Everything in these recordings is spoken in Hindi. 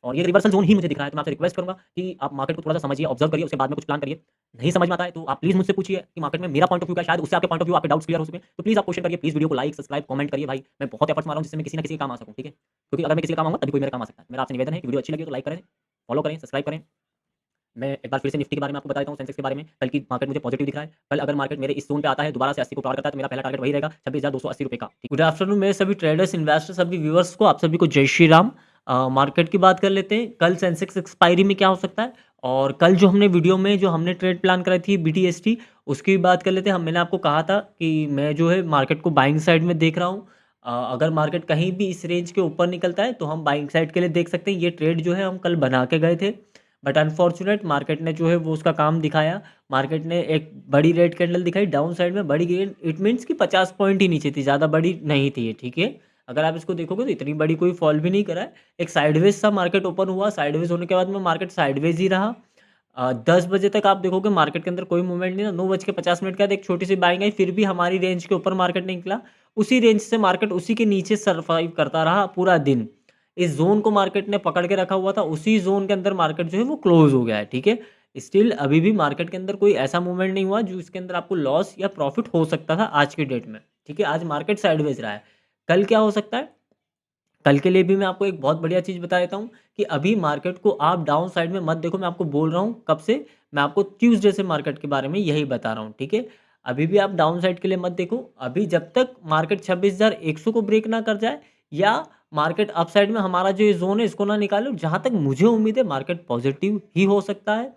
और ये रिवर्सल ज़ोन ही मुझे दिख रहा है, तो मैं आपसे रिक्वेस्ट करूँगा कि आप मार्केट को थोड़ा-सा समझिए, ऑब्ज़र्व करिए, उसके बाद में कुछ प्लान करिए। नहीं समझ में आता है तो आप प्लीज़ मुझसे पूछिए कि मार्केट में मेरा पॉइंट ऑफ व्यू क्या है, शायद उससे आपके पॉइंट ऑफ व्यू, आपके डाउट्स क्लियर हो सकें। तो प्लीज़ आप क्वेश्चन करिए, प्लीज़ वीडियो को लाइक, सब्सक्राइब, कमेंट करिए भाई। मैं बहुत एफर्ट्स मार रहा हूँ जिससे मैं किसी न किसी के काम आ सकूँ, ठीक है? क्योंकि अगर मैं किसी का काम आऊँगा तभी कोई मेरा काम आ सकता है। मेरा आपसे निवेदन है कि वीडियो अच्छी लगी हो तो लाइक करें, फॉलो करें, सब्सक्राइब करें। मैं एक बार फिर से निफ्टी के बारे में आपको बता देता हूँ, सेंसेक्स के बारे में। कल की मार्केट मुझे पॉजिटिव दिख रहा है। कल अगर मार्केट मेरे इस ज़ोन पे आता है, दोबारा से 80 को पार करता है, तो मेरा पहला टारगेट वही रहेगा, ₹26,280 का। ठीक। गुड आफ्टरनून मेरे सभी ट्रेडर्स, इन्वेस्टर्स, सभी व्यूअर्स को, आप सभी को जय श्री राम। मार्केट की बात कर लेते हैं। कल सेंसेक्स एक्सपायरी में क्या हो सकता है, और कल जो हमने वीडियो में जो हमने ट्रेड प्लान कराई थी बीटीएसटी, उसकी भी बात कर लेते हैं। मैंने आपको कहा था कि मैं जो है मार्केट को बाइंग साइड में देख रहा हूँ। अगर मार्केट कहीं भी इस रेंज के ऊपर निकलता है तो हम बाइंग साइड के लिए देख सकते हैं। ये ट्रेड जो है हम कल बना के गए थे, बट अनफॉर्चुनेट मार्केट ने जो है वो उसका काम दिखाया। मार्केट ने एक बड़ी रेड कैंडल दिखाई डाउन साइड में, बड़ी गेन, इट मीन्स कि 50 पॉइंट ही नीचे थी, ज़्यादा बड़ी नहीं थी ये, ठीक है। अगर आप इसको देखोगे तो इतनी बड़ी कोई फॉल भी नहीं करा है। एक साइडवेज सा मार्केट ओपन हुआ, साइडवेज होने के बाद में मार्केट साइडवेज ही रहा। 10 बजे तक आप देखोगे मार्केट के अंदर कोई मूवमेंट नहीं था। 9:50 के बाद एक छोटी सी बाइंग आई, फिर भी हमारी रेंज के ऊपर मार्केट नहीं निकला। उसी रेंज से मार्केट उसी के नीचे सर्वाइव करता रहा पूरा दिन। इस ज़ोन को मार्केट ने पकड़ के रखा हुआ था, उसी ज़ोन के अंदर मार्केट जो है वो क्लोज़ हो गया है, ठीक है। स्टिल अभी भी मार्केट के अंदर कोई ऐसा मूवमेंट नहीं हुआ जो इसके अंदर आपको लॉस या प्रॉफ़िट हो सकता था आज की डेट में, ठीक है। आज मार्केट साइडवेज़ रहा है। कल क्या हो सकता है? कल के लिए भी मैं आपको एक बहुत बढ़िया चीज़ बता देता हूँ कि अभी मार्केट को आप डाउन साइड में मत देखो। मैं आपको बोल रहा हूँ कब से, मैं आपको ट्यूसडे से मार्केट के बारे में यही बता रहा हूँ, ठीक है। अभी भी आप डाउन साइड के लिए मत देखो। अभी जब तक मार्केट 26,100 को ब्रेक ना कर जाए, या मार्केट अप साइड में हमारा जो ये जोन है इसको ना निकाले, जहाँ तक मुझे उम्मीद है मार्केट पॉजिटिव ही हो सकता है।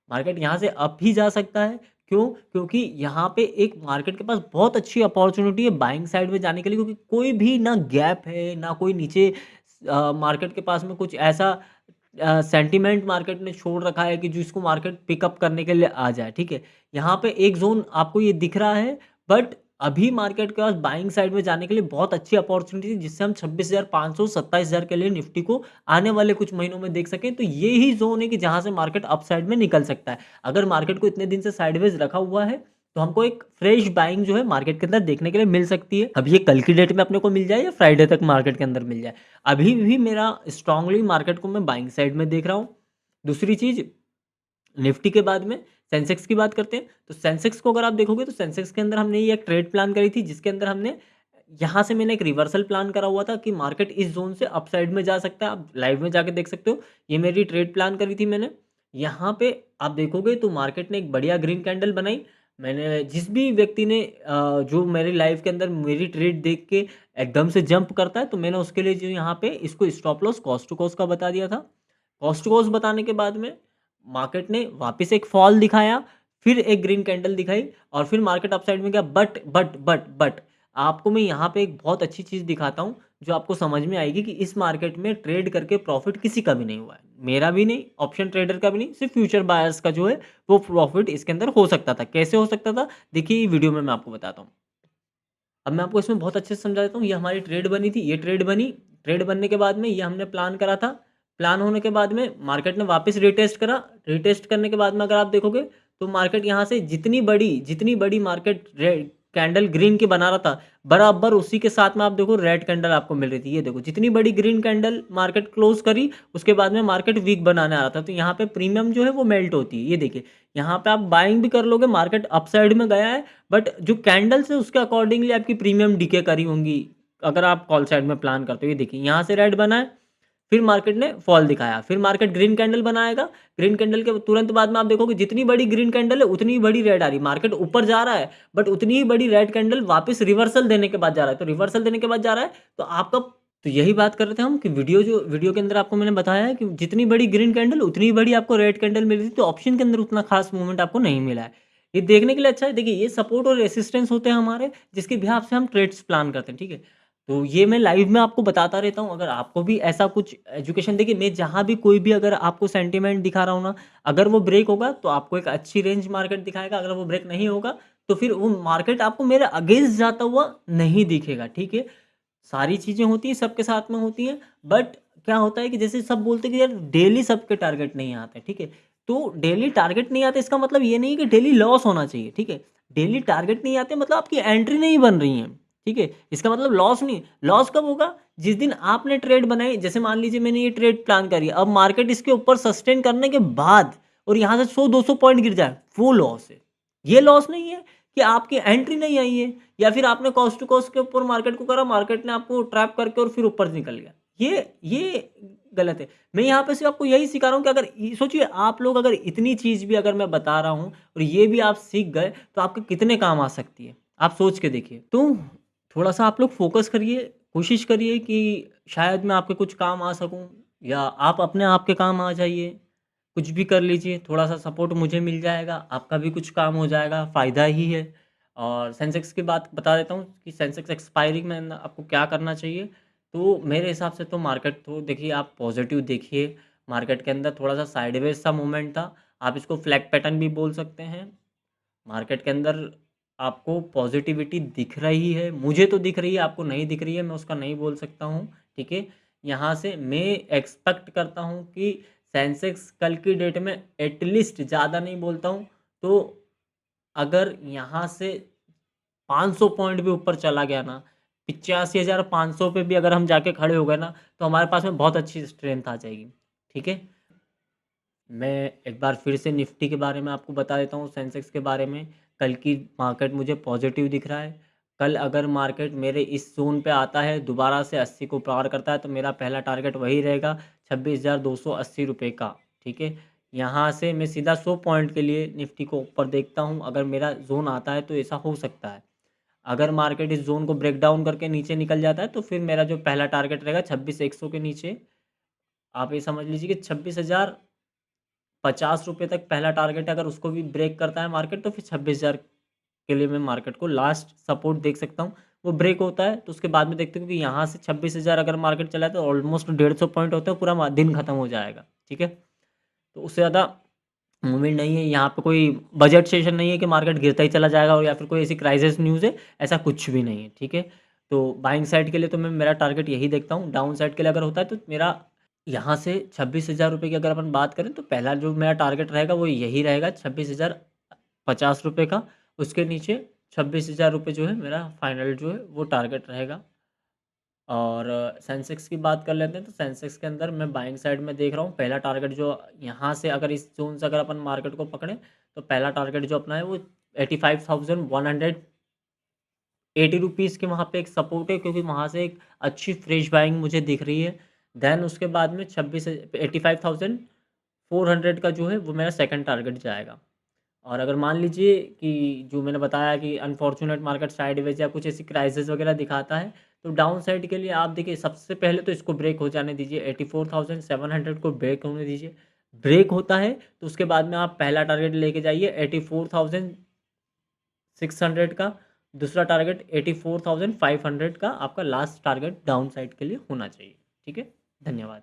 मार्केट यहाँ से अप ही जा सकता है। क्यों? क्योंकि यहाँ पे एक मार्केट के पास बहुत अच्छी अपॉर्च्युनिटी है बाइंग साइड में जाने के लिए, क्योंकि कोई भी ना गैप है, ना कोई नीचे मार्केट के पास में कुछ ऐसा सेंटिमेंट मार्केट ने छोड़ रखा है कि जो इसको मार्केट पिकअप करने के लिए आ जाए, ठीक है। यहाँ पे एक ज़ोन आपको ये दिख रहा है, बट अभी मार्केट के पास बाइंग साइड में जाने के लिए बहुत अच्छी अपॉर्च्युनिटी है, जिससे हम 26,500 27,000 के लिए निफ्टी को आने वाले कुछ महीनों में देख सकें। तो ये ही ज़ोन है कि जहाँ से मार्केट अप साइड में निकल सकता है। अगर मार्केट को इतने दिन से साइडवेज़ रखा हुआ है, तो हमको एक फ्रेश बाइंग जो है मार्केट के अंदर देखने के लिए मिल सकती है। अब ये कल की डेट में अपने को मिल जाए या फ्राइडे तक मार्केट के अंदर मिल जाए, अभी भी मेरा स्ट्रांगली मार्केट को मैं बाइंग साइड में देख रहा हूँ। दूसरी चीज़, निफ्टी के बाद में सेंसेक्स की बात करते हैं। तो सेंसेक्स को अगर आप देखोगे तो सेंसेक्स के अंदर हमने ये एक ट्रेड प्लान करी थी, जिसके अंदर हमने यहाँ से मैंने एक रिवर्सल प्लान करा हुआ था कि मार्केट इस ज़ोन से अपसाइड में जा सकता है। आप लाइव में जाके देख सकते हो। ये मेरी ट्रेड प्लान करी थी मैंने। यहाँ पे आप देखोगे तो मार्केट ने एक बढ़िया ग्रीन कैंडल बनाई। मैंने जिस भी व्यक्ति ने जो मेरी लाइव के अंदर मेरी ट्रेड देख के एकदम से जंप करता है, तो मैंने उसके लिए जो यहाँ पे इसको stop loss cost to cost का बता दिया था। कॉस्ट टू कॉस्ट बताने के बाद में मार्केट ने वापस एक फॉल दिखाया, फिर एक ग्रीन कैंडल दिखाई, और फिर मार्केट अपसाइड में गया। बट आपको मैं यहाँ पे एक बहुत अच्छी चीज़ दिखाता हूँ, जो आपको समझ में आएगी कि इस मार्केट में ट्रेड करके प्रॉफिट किसी का भी नहीं हुआ है। मेरा भी नहीं, ऑप्शन ट्रेडर का भी नहीं, सिर्फ फ्यूचर बायर्स का जो है वो प्रॉफिट इसके अंदर हो सकता था। कैसे हो सकता था? देखिए वीडियो में मैं आपको बताता हूँ। अब मैं आपको इसमें बहुत अच्छे से समझा देता हूँ। ये हमारी ट्रेड बनी थी, ये ट्रेड बनी। ट्रेड बनने के बाद में ये हमने प्लान करा था। प्लान होने के बाद में मार्केट ने वापस रीटेस्ट करा। रीटेस्ट करने के बाद में अगर आप देखोगे तो मार्केट यहाँ से जितनी बड़ी मार्केट रेड कैंडल ग्रीन की बना रहा था, बराबर उसी के साथ में आप देखो रेड कैंडल आपको मिल रही थी। ये देखो जितनी बड़ी ग्रीन कैंडल मार्केट क्लोज करी, उसके बाद में मार्केट वीक बनाने आ रहा था। तो यहाँ पे प्रीमियम जो है वो मेल्ट होती है। ये देखिए, यहाँ पे आप बाइंग भी कर लोगे, मार्केट अपसाइड में गया है, बट जो कैंडल्स है उसके अकॉर्डिंगली आपकी प्रीमियम डीके करी होंगी, अगर आप कॉल साइड में प्लान करते हो। ये देखिए यहाँ से रेड बना है, फिर मार्केट ने फॉल दिखाया, फिर मार्केट ग्रीन कैंडल बनाएगा। ग्रीन कैंडल के तुरंत बाद में आप देखोगे जितनी बड़ी ग्रीन कैंडल है उतनी ही बड़ी रेड आ रही, मार्केट ऊपर जा रहा है, बट उतनी ही बड़ी रेड कैंडल वापस रिवर्सल देने के बाद जा रहा है। तो रिवर्सल देने के बाद जा रहा है तो आपका, तो यही बात कर रहे थे हम कि वीडियो के अंदर आपको मैंने बताया है कि जितनी बड़ी ग्रीन कैंडल उतनी ही बड़ी आपको रेड कैंडल मिल रही थी। तो ऑप्शन के अंदर उतना खास मूवमेंट आपको नहीं मिला है। ये देखने के लिए अच्छा है। देखिए ये सपोर्ट और रेसिस्टेंस होते हैं हमारे, जिसके बिहाफ से हम ट्रेड्स प्लान करते हैं, ठीक है। तो ये मैं लाइव में आपको बताता रहता हूँ। अगर आपको भी ऐसा कुछ एजुकेशन, देखिए मैं जहाँ भी कोई भी अगर आपको सेंटीमेंट दिखा रहा हूँ ना, अगर वो ब्रेक होगा तो आपको एक अच्छी रेंज मार्केट दिखाएगा। अगर वो ब्रेक नहीं होगा तो फिर वो मार्केट आपको मेरे अगेंस्ट जाता हुआ नहीं दिखेगा, ठीक है। सारी चीज़ें होती हैं, सबके साथ में होती हैं, बट क्या होता है कि जैसे सब बोलते हैं कि यार डेली सबके टारगेट नहीं आते, ठीक है। तो डेली टारगेट नहीं आते इसका मतलब ये नहीं है कि डेली लॉस होना चाहिए, ठीक है। डेली टारगेट नहीं आते मतलब आपकी एंट्री नहीं बन रही है, ठीक है? इसका मतलब लॉस नहीं, लॉस कब होगा? जिस दिन आपने ट्रेड बनाई, जैसे मान लीजिए मैंने ये ट्रेड प्लान करी, अब मार्केट इसके ऊपर सस्टेन करने के बाद और यहाँ से 100-200 पॉइंट गिर जाए, वो लॉस है। ये लॉस नहीं है कि आपकी एंट्री नहीं आई है या फिर आपने कॉस्ट टू कॉस्ट के ऊपर मार्केट को करा, मार्केट ने आपको ट्रैप करके और फिर ऊपर निकल गया। ये गलत है। मैं यहाँ पे सिर्फ़ आपको यही सिखा रहा हूँ कि अगर सोचिए आप लोग अगर इतनी चीज़ भी अगर मैं बता रहा हूँ और ये भी आप सीख गए, तो आपके कितने काम आ सकती है। आप सोच के देखिए। तो थोड़ा-सा आप लोग फ़ोकस करिए, कोशिश करिए कि शायद मैं आपके कुछ काम आ सकूँ या आप अपने आप के काम आ जाइए। कुछ भी कर लीजिए, थोड़ा-सा सपोर्ट मुझे मिल जाएगा, आपका भी कुछ काम हो जाएगा, फ़ायदा ही है। और सेंसेक्स की बात बता देता हूँ कि सेंसेक्स एक्सपायरी में न आपको क्या करना चाहिए। तो मेरे हिसाब से तो मार्केट तो देखिए आप पॉज़िटिव देखिए, मार्केट के अंदर थोड़ा-सा साइडवेज़ सा मूवमेंट था। आप इसको फ्लैग पैटर्न भी बोल सकते हैं। मार्केट के अंदर आपको पॉजिटिविटी दिख रही है, मुझे तो दिख रही है, आपको नहीं दिख रही है, मैं उसका नहीं बोल सकता हूँ, ठीक है? यहाँ से मैं एक्सपेक्ट करता हूँ कि सेंसेक्स कल की डेट में एटलीस्ट ज़्यादा नहीं बोलता हूँ, तो अगर यहाँ से 500 पॉइंट भी ऊपर चला गया ना, 85,500 पे भी अगर हम जाके खड़े हो गए ना, तो हमारे पास में बहुत अच्छी स्ट्रेंथ आ जाएगी, ठीक है? मैं एक बार फिर से निफ्टी के बारे में आपको बता देता हूँ, सेंसेक्स के बारे में। कल की मार्केट मुझे पॉज़िटिव दिख रहा है। कल अगर मार्केट मेरे इस ज़ोन पे आता है, दोबारा से 80 को पार करता है, तो मेरा पहला टारगेट वही रहेगा, 26,280 रुपए का, ठीक है? यहाँ से मैं सीधा 100 पॉइंट के लिए निफ्टी को ऊपर देखता हूँ, अगर मेरा ज़ोन आता है, तो ऐसा हो सकता है। अगर मार्केट इस ज़ोन को ब्रेक डाउन करके नीचे निकल जाता है, तो फिर मेरा जो पहला टारगेट रहेगा 26,100 के नीचे, आप ये समझ लीजिए कि 26,050 रुपए तक पहला टारगेट है, अगर उसको भी ब्रेक करता है मार्केट तो फिर 26,000 के लिए मैं मार्केट को लास्ट सपोर्ट देख सकता हूँ। वो ब्रेक होता है तो उसके बाद में देखते हैं कि यहाँ से 26,000 अगर मार्केट चला है तो ऑलमोस्ट 150 पॉइंट होता है, पूरा दिन खत्म हो जाएगा, ठीक है? तो उससे ज़्यादा मूवमेंट नहीं है, यहाँ पे कोई बजट सेशन नहीं है कि मार्केट गिरता ही चला जाएगा और या फिर कोई ऐसी क्राइसिस न्यूज़ है, ऐसा कुछ भी नहीं है, ठीक है? तो बाइंग साइड के लिए तो मैं मेरा टारगेट यही देखता हूँ, डाउन साइड के लिए अगर होता है तो मेरा यहाँ से 26,000 रुपए की अगर अपन बात करें तो पहला जो मेरा टारगेट रहेगा वो यही रहेगा 26,050 रुपए का। उसके नीचे 26,000 रुपए जो है मेरा फाइनल जो है वो टारगेट रहेगा। और सेंसेक्स की बात कर लेते हैं तो सेंसेक्स के अंदर मैं बाइंग साइड में देख रहा हूँ, पहला टारगेट जो यहाँ से अगर इस ज़ोन से अगर अपन मार्केट को पकड़ें तो पहला टारगेट जो अपना है वो 85,180 रुपीज़ के वहाँ पे एक सपोर्ट है, क्योंकि वहाँ से एक अच्छी फ्रेश बाइंग मुझे दिख रही है। देन उसके बाद में 85,400 का जो है वो मेरा सेकंड टारगेट जाएगा। और अगर मान लीजिए कि जो मैंने बताया कि अनफॉर्चुनेट मार्केट साइडवेज या कुछ ऐसी क्राइसिस वगैरह दिखाता है, तो डाउन साइड के लिए आप देखिए सबसे पहले तो इसको ब्रेक हो जाने दीजिए, 84,700 को ब्रेक होने दीजिए। ब्रेक होता है तो उसके बाद में आप पहला टारगेट लेके जाइए 84,600 का, दूसरा टारगेट 84,500 का, आपका लास्ट टारगेट डाउन साइड के लिए होना चाहिए। ठीक है? धन्यवाद।